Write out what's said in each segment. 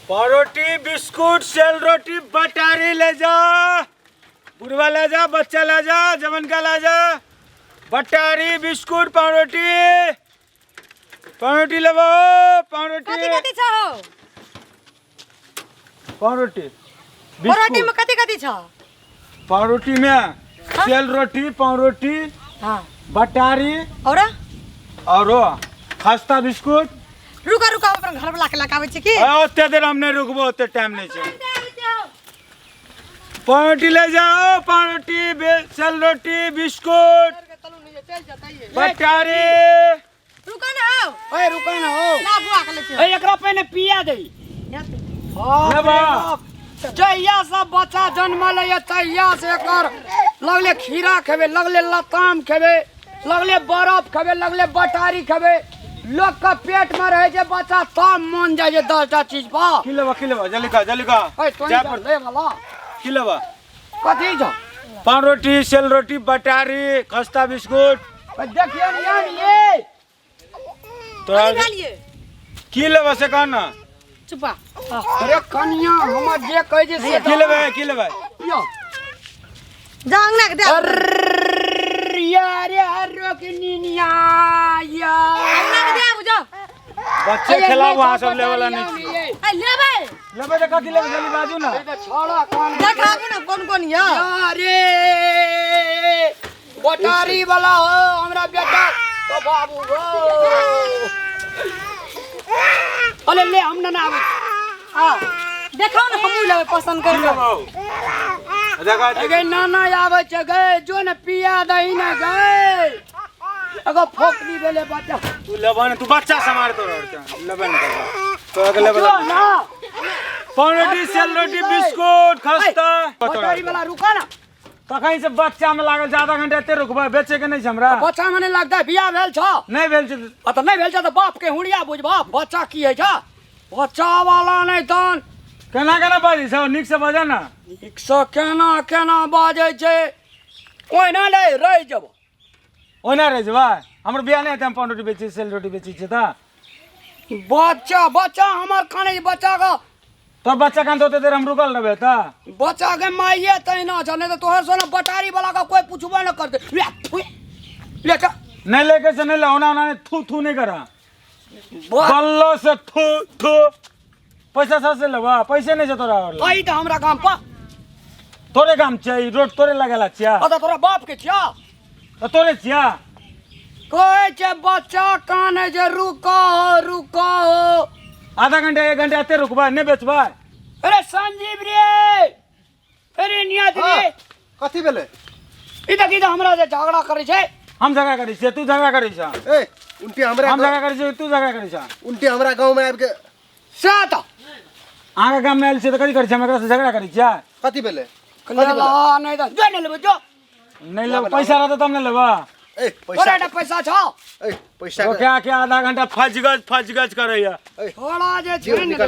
पावरोटी biscuit cell रोटी बटारी ले जा, बुढ़वा ले जा, बच्चा ले जा, जवन का ले जा, बटारी बिस्कुट पावरोटी पावरोटी लेबो पावरोटी कथी कथी छ हो पावरोटी परोटी में कथी कथी छ पावरोटी में सेल रोटी पावरोटी हां बटारी और खस्ता बिस्कुट। रुका रुका अपन घर वाला के लगावे छी की ओते देर हम नहीं रुकबो, ओते टाइम नहीं छै। पावरोटी ले जाओ, पावरोटी सेल रोटी बिस्कुट बटारी। रुका ना हो ओए रुका ना हो ना बुआ के ले ए एकरा पहले पिया दे लेबा जहिया सब बच्चा जन्मल है तहिया से एकर लगले खीरा खेबे, लगले लताम खेबे, लगले बर्फ खेबे, लगले बटारी खेबे। लोग का पेट में रहे जे बच्चा तब मन जाए 10टा चीज पा की लेबा जल्दी का ओए तो जा ले वाला की लेबा कथी छ पावरोटी सेल रोटी बटारी खस्ता बिस्कुट। देखिए यार ये तोरा खा लिए की लेबा से कहना। चुपा अरे कन्या हमर जे कहे जे से की लेबा यो जांग ना के दे अरे यार रोकनिया या ना के दे बुझो बच्चे खिलाओ, वहां सब लेवला नहीं ए लेबे लेबे तो कथी लेबे जल्दी बाजू ना। छोड़ा कौन देखाबे ना कौन कौन या अरे बटारी वाला हो हमरा बेटा तो बाबू गो अरे ले हम ना आवे हां देखाओ ना हमू लेबे पसंद कर लो देखा अगे नाना आवे छ गए जो न पिया दही ना गए अगो फोकनी बेले बच्चा तू लेबा ना, तू बच्चा संभाल तो लेबे ना तो अगले जो वाला ना पावरोटी सेल रोटी बिस्कुट खस्ता बटारी वाला रुका ना तो कहीं से बच्चा में लागल से आधा घंटा एते रुकबा, बेचे के नहीं छै हमरा बच्चा मने लगता है बिया भेल छ नहीं भेल छै तो नहीं भेल छ तो बाप के हुड़िया बुझबा बच्चा की है छ बच्चा वाला नहीं तन केना बाजी छौ, नीक से बजा ना। एक सौ केना बाजे छे ओइना ले रह जब ओना रह जबा हमर बियाह नहीं हम पावरोटी बेची सेल रोटी बेची छै ता बच्चा हमर खाने बच्चा का तो बच्चा कान होते देर हम रुकल रहबे ता बच्चा के माइये तैना छ नहीं तो तोहर सोना बटारी वाला का कोई पूछबे न करते ले का नहीं लेके से नहीं लाओ ना थू नहीं करा बल्लो से थू पैसा से लेबा, पैसे नहीं छै तोरा और आई तो हमरा काम पा तोरे काम छै रोड तोरे लगेला छिया अदा तोरा बाप के छिया तो तोरे छिया कोई छे बच्चा काने जे रुको आधा घंटा 1 घंटा एते रुकबा नहीं बेचबा। अरे संजीव रे अरे नियात रे कथी भेले इधर की हमरा से झगड़ा करे छे हम झगड़ा करी छै तू झगड़ा करी छ ए उनके हमरा हम झगड़ा करी छै तू झगड़ा करी छ उनके हमरा गांव में आबि के सात आगे गाम में आयल छै त कथी करी छै हमरा से झगड़ा करी छै कथी भेले कला नहीं तो जो ले जो नहीं लेबा पैसा रहत तब नहीं लेबा। ए ओरे पैसा छ ए पैसा तो क्या आधा घंटा फजगज करैया छोड़ा जे छै ने रे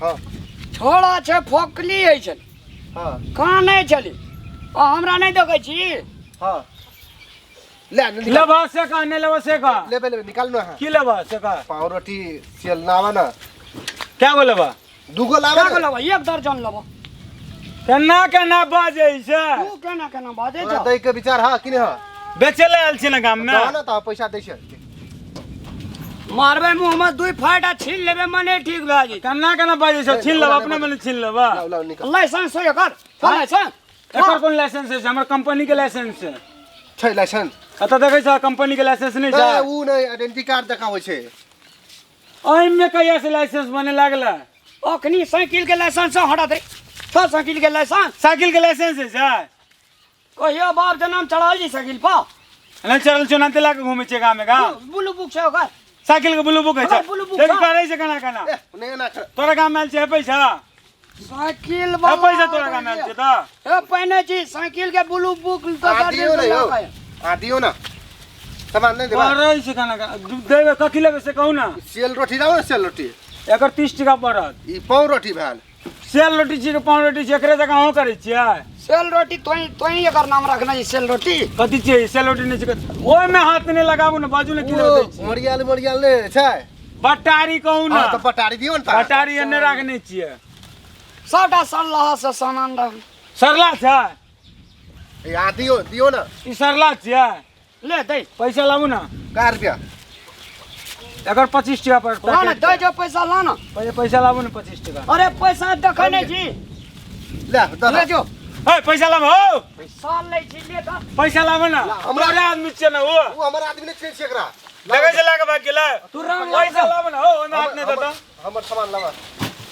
हां छोड़ा छै फोकली है छै हां काने छली आ हमरा नहीं देखै छी हां ले लेबा से का नहीं लेबा से का ले निकाल ना हां की लेबा से का पावरोटी सेल नावा ना क्या गो लेबा दूगो लावा क्या लेबा एक दर्जन लेबा केना बाजै छै तू केना बाजे तोरा छ दै के विचार हां कि नहीं हां बेचे ले आयल छै ना गाम में ना तो पैसा दै छै मारबे मुंह में दुई फाटा छीन लेबे मने ठीक भ जाई केना बाजै छै छीन लेबा अपने मन छीन लेबा। लाओ निकाल लाइसेंस हो एकर लाइसेंस एकर कोन लाइसेंस छै हमर कंपनी के लाइसेंस छै छै लाइसेंस कत देखै छ कंपनी के लाइसेंस नहीं छै ऊ नहीं आइडेंटिटी कार्ड देखाबै छै ओहि में कहिया से लाइसेंस बने लागला अखनी साइकिल के लाइसेंस हटा दे तो साइकिल के लाइसेंस साइकिल के लाइसेंस छै कहियो बाप जन्म चढ़ाल जी साइकिल पा नहीं चल चुनाते ला के घूमे छै गाम में गाम बुलू बुक छै ओकर साइकिल के ब्लू बुक है छै ब्लू बुक एक छै। करे छै केना ए नहीं ना तोरा गाम में आयल छै पैसा साइकिल है पैसा तोरा गाम में आयल छै त ए पहने छी साइकिल के ब्लू बुक तो कर दियो नहीं हो आ दियो ना सामान नहीं देबा करे छै केना देबे कथि लेबे से कहू ना सेल रोटी लाओ ना सेल रोटी एकर 30 टका पड़त ई पावरोटी भेल सेल रोटी छी के पावरोटी छी एकरे जगह हो करे छियै सेल रोटी तोई एकर नाम रखना छै सेल रोटी कथि छै सेल रोटी नहीं छै ओय में हाथ नहीं लगाबू ना बाजू ने किलो दै छी मरियाल ने छै बटारी कहू ना हाँ तो बटारी दियो ना बटारी एने रखने छियै सबटा सल्लाह से सामान रख सरला छै यहाँ दियो ना ई सरला छियै ले दे पैसा लाबू ना का रुपया एकर 25 टका पर ला ना दे जो पैसा ला ना पहिले पैसा लाबू ना 25 टका अरे पैसा देखै नहीं छी ले जो ए पैसा लाबू हो पैसा ले छी ले तो पैसा लाबू ना हमरा आदमी छियै ना वो वो हमारा आदमी ने छे एकरा लगे से लाके भाग गेलै तू राम पैसा लाबू ना हो ओना हाथ नहीं देता हमर सामान लावा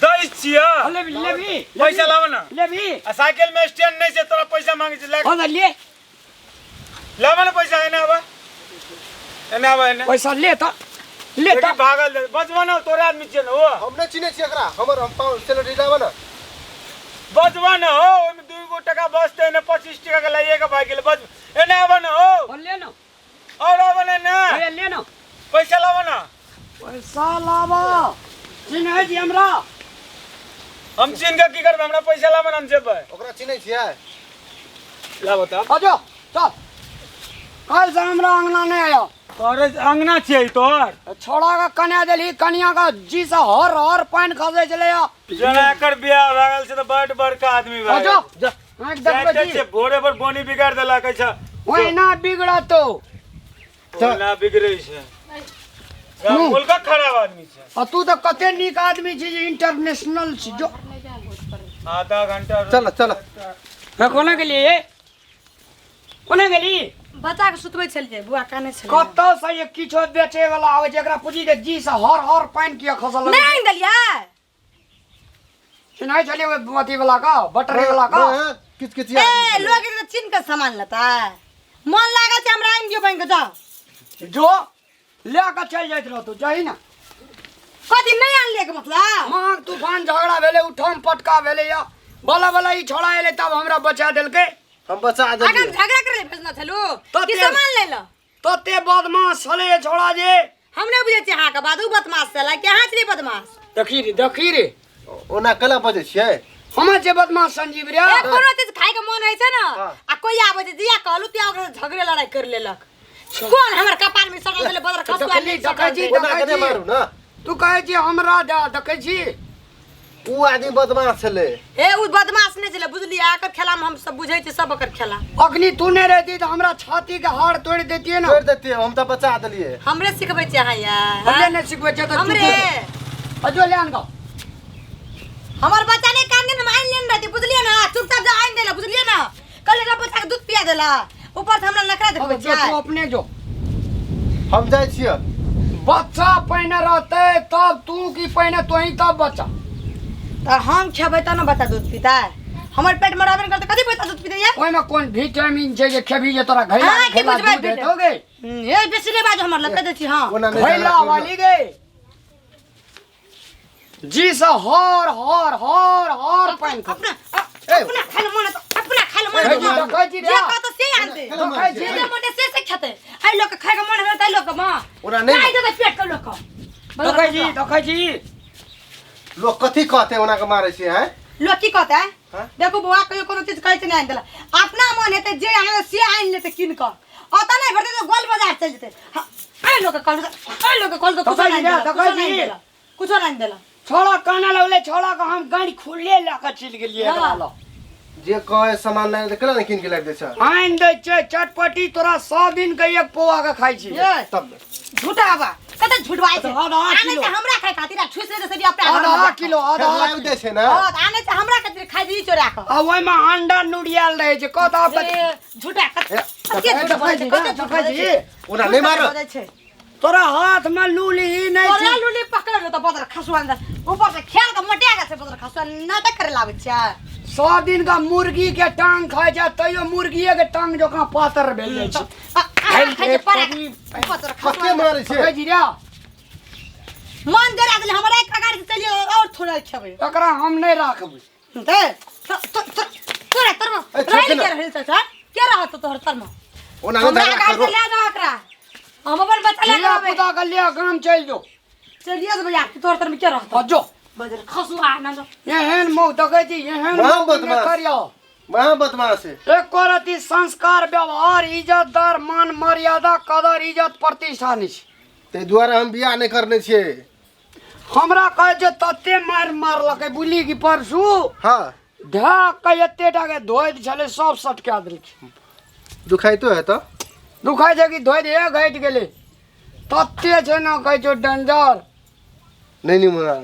दई छियै ले भी पैसा लाबू ना ले भी आ साइकिल में स्टैंड नहीं छै तोरा पैसा मांगे छै ले हो ना ले लाबू ना पैसा एने आबा एने पैसा ले तो ले तो लेकिन भागल बचवा ना तोरा आदमी छियै ना वो हम ने चिने छी एकरा हमर हम पाउंड सैलरी लावा ना बचवा ना हो ओमे 2 टका बचते ने 25 टका के लाइए के भाग गेल बच एने आबा ना हो ले ना और आबा ना ले ना पैसा लाबा ना पैसा लावा चिन्ह जी हमरा हम चिन्ह के की करबे हमरा पैसा लाबा ना हम जेबै ओकरा चिने छियै लाबो तब आजो चल कल से हमरा अंगना नहीं आया तोरे अंगना छियै तोर छोड़ा का कन्या देली कन्या का जी से हर हर पानी खसे चले आ जना एकर बियाह भए गेल छै त बड़ बड़का आदमी भए आजो गेल आंख देखबे जाते जी छै भोरे पर बोनी बिगाड़ देला कहै छै ओए ना बिगड़ा तो ना बिगड़ै छै गाम मुल्क खराब आदमी छै आ तू तो कते नीक आदमी छी जे इंटरनेशनल छी जो आधा घंटा चल चल कोना गेली कोना गेली बच्चा के सुतबै छलियै बुआ काने छलियै कत से ये किछो बेचे वाला आवे जेकरा पूजी के जी से हर हर पानी किया खसल लगे नहीं देलियै सुनाई चले वो अथी वाला का बटरे वाला का किच किच ए लोग के चिन्ह के सामान लेता मन लागल छै हमरा आइन दियो बैंक जा जो ले के चल जाइत रह तू जाही ना कथी नहीं आनले के मतलब मार तूफान झगड़ा भेले उठम पटका भेले या बोला बोला ई छोड़ा एले तब हमरा बचा देलके हम बचा आगम देलिए झगड़ा करे भेजना छलु तो की ते- सामान ले लो तते बदमाश छले छोड़ा जे हमने बुझे छी हां के बादू बदमाश छला के हां छी बदमाश देखी रे ओना कला बजे छियै हम जे बदमाश संजीव रे ए कोनो चीज खाए के मन है छै ना हाँ। आ कोई आबै छै दिया कहलु ते ओकरा झगड़े लड़ाई कर लेलक कोन हमर कपाल में सड़ल देले बदर खसुआ देखली, नहीं देखली। सड़ल ओना कने मारू ना तू कहे छी हमरा देखे छी ऊ आदमी बदमाश छले ए उ बदमाश नहीं छले बुझलिए आकर खेला में हम सब बुझै छी सब ओकर खेला अग्नि तू नहीं रहती तो हमरा छाती के हाड़ तोड़ देती है ना छोड़ देती हम तो बचा देलिए हमरे सिखबै छी अहाँ यार हमरे नहीं सिखबे छै तो हमरे अजो ले आन गो हमर बच्चा नहीं कान दिन माइन लेन रहती बुझलिए ना चुपचाप जा आइन देला बुझलिए ना कल रे बच्चा के दूध पिया देला ऊपर से हमरा नखरा देखबै जो छी तू अपने जो हम जाय छियै बच्चा पहने रहते तब तू की पहने तो ही तब बच्चा त हम खेबै त न बच्चा दूध पीता हमर पेट में रहबे करते कथि बच्चा दूध पीते या ओय में कोन विटामिन छै जे खेबी जे तोरा घैला हाँ, की घैला बुझबै दूध बेटा? देतोगे ए बेसी नहीं बाजू हमर लग दे छी हां ओना नहीं घैला झगड़ा वाली गे जी से हर हर हर हर पानी खा अपना ए, अपना खाले मन अपना खाले मन कहै छी देखै छी रे जे कहत से आनते देखै छी जे मन से खेते आई लोग के खाए के मन है त लोग के मां ओना नहीं नहीं दे पेट के लोग के देखै छी लोग कथी कहते ओना के मारे छियै हैं लोग की कहता है हाँ? देखो बुआ कहियो कोनो चीज कहै छै नहीं देला अपना मन हेते जे आने से आइन लेते किन कर अता नहीं भरते तो गोल बाजार चल जेते आई लोग के कल आई लोग के कल तो कुछ देखै नहीं छी, देला देखै कुछ नहीं छी। देला कुछ नहीं देला छोड़ा काना लगले छोड़ा के हम गाड़ी खुले लेके चल गेलिए हाँ। एकरा लो जे कहे सामान नहीं देखला नहीं किन के लाग दे छै आइन दे छै चटपटी तोरा 100 दिन के एक पोआ के खाइ छी ये तब झूठा बा कते झूठवाई छै आधा आने किलो। से हमरा खाए खातिर ठुस ले से भी अपना घर में आधा जा। किलो आधा लाग दे छै ना हाँ, तो आने से हमरा खातिर खाई दी चोरा के आ ओय में अंडा नुडियाल रहे छै कत ए, झूठा कते झूठ बोलै छै कते झूठ बोलै छै ओना नहीं मारो बोलै छै तोरा हाथ में लूली नहीं तोरा छै लुली पकड़ तो बदर खसुआ अंदर ऊपर से खेल के मोटिया गए से बदर खसुआ नाटक करे लागे छै 100 दिन का मुर्गी के टांग खाइ छै तैयो मुर्गिए के टांग जकां पातर भेल जाइ छै खाई छै पर बदर कते खसुआ मारे छै कहै छी रे मन जरा देले हमरा एक गाड़ी से चलियो और थोड़ा खेबै एकरा हम नहीं राखबै दे तोरा तरम ए, छोड़ रह ना। के रहल छ के रहत तोहर तरम ओना हमरा नहीं गाड़ी करो से ले जाओ एकरा हम अपन बच्चा ले लिया आबे पुता के लिया गाम चल जो चलिए तो भैया तोहर तरम के रहत आ जो बदर खसुआ ना जो एहन मुंह देखै छी एहन वहाँ मुंह बदमाश। नहीं करियो वहां बदमाश है एक रति संस्कार व्यवहार इज्जतदार मान मर्यादा कदर इज्जत प्रतिष्ठा नहीं छै ते द्वारा हम बियाह नहीं करने छियै हमरा कहे जे तते मार मारलकै बुली की परसू हाँ ढाक के एते टाके धोइ छले सब सटका देलकै। दुखाइतो है तो दुखाइ छै कि धोइ दे घटि गेलै तते छै न कहै छौ डेंजर। नहीं मुना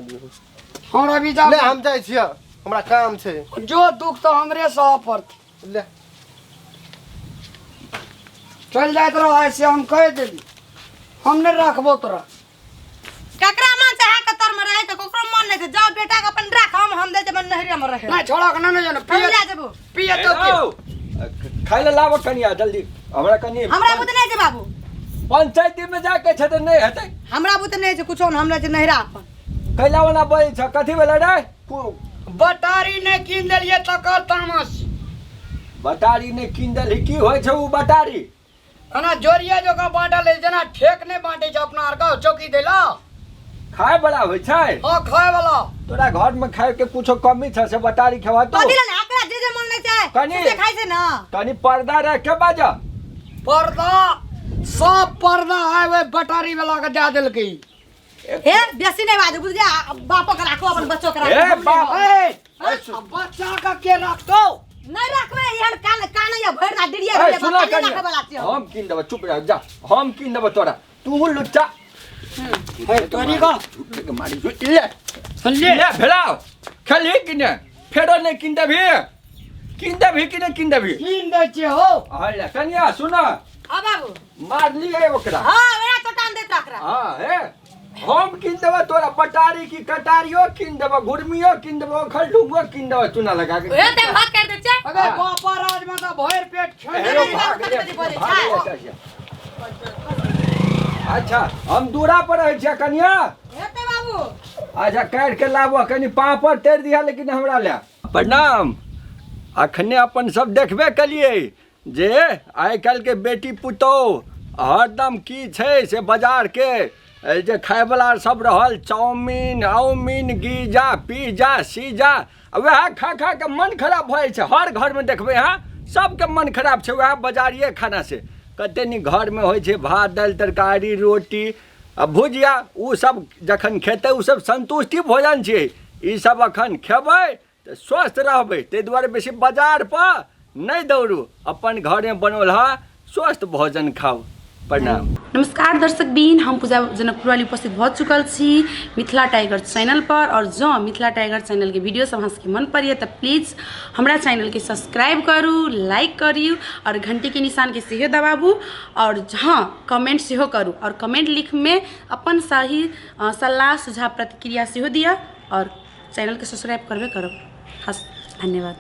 हमरा बीचा ले हम जाइ छियै हमरा काम छै। जो दुख तो हमरे सह पड़तै। ले चल जाइत रह ऐसे हम कह देली हम नहीं रखबो तोरा। ककरा मन चाहे कतर में रहे त कोकरो मन नहीं छै जाओ बेटा के अपन राख हम दे देबन नहरिया में रहे। नहीं छोड़ा के नहीं जानो हम ले जेबो पिए तो के खाइ ले लाबो कनिया जल्दी हमरा कनी हमरा बुते नहीं छै बाबू पंचायती में जाके छै त नहीं हेतै। हमरा बुते नहीं छै कुछो न हमरा छै नहरा अपन कैला वाला बोल छ कथि भेलै रे बटारी नहीं कीन देलिए तकर तामस। बटारी ने कीन देली की होय छै उ बटारी अना जोरिया जो का बाटल है जना ठेक नहीं बांटे छ अपना आर का चौकी देला खाए बड़ा होय छै। हां खाए वाला तोरा घर में खाए के कुछो कमी छ से बटारी खेवा तो कथि ला आकरा जे मन नहीं छै कनी से खाइ छै न। कनी पर्दा रख के बाजा पर्दा सब पर्दा है वे बटारी वाला के दे देलकै। हे बेसी नहीं बाजू बुझ जा बापो के राखो अपन बच्चो के ए राखो बाप ए बच्चा का के रखतो नहीं रखबे एहन कान या भर ना डिरिया ए डिरिया सुना बच्चा नहीं रखे वाला कनिया छै। हम कीन देबो चुप रह जा हम कीन देबो तोरा तू लुच्चा है तोरी का मारी ले ले भेलाओ खाली किने फेरो नहीं कीन देबी किन देबी कीन दे छे हो। हाय कनिया सुना आ बाबू मार लिए ओकरा। हां मेरा चटान देत रखरा हां हे हम किन देबो तोरा पटारी की कटारियो किन देबो घुरमियो किन देबो खलडुगो किन देबो चूना लगा के ए ते भात कर दे छै। अबे बापा राज में तो भर पेट हेरो खेले भाग ले, कथी बोले भाग छै? ले। अच्छा हम दूरा पर रहै छियै कनिया। हेते बाबू अच्छा काट के लाबो कनी पापड़ तेर दिया लेकिन हमरा ले प्रणाम। अखने अपन सब देखबे कलिए जे आइ काल्हि के बेटी पुतौह हरदम की छै से बाजार के जे खाए वाला सब रहल चाउमीन आउमीन गीजा पिज्जा सीजा वएह खा खा के मन खराब भए छै। हर घर में देखबै हाँ सबके मन खराब छै वएह बाजारिए खाना से। कते नी घर में होइ छै भात दालि तरकारी रोटी आ भुजिया उ सब जखन खेतै उ सब संतुष्टि भोजन छै। ई सब अखन खेबै तऽ स्वस्थ रहबै ताहि दुआरे बेसी बाजार पर नहीं दौड़ू अपन घर में बनल है स्वस्थ भोजन खाओ। प्रणाम। नमस्कार दर्शक बीन हम पूजा जनकपुर वाली उपस्थित भऽ चुकल छी मिथिला टाइगर चैनल पर। और जो मिथिला टाइगर चैनल के वीडियो सब अहाँ मन पड़िए तो प्लीज़ हमारा चैनल के सब्सक्राइब करू लाइक करियो और घंटी के निशान के सेहो दबाबू और हाँ कमेंट सेहो करू और कमेंट लिख में अपन सही सलाह सुझाव प्रतिक्रिया सेहो दिया और चैनल के सब्सक्राइब करबे करो। धन्यवाद।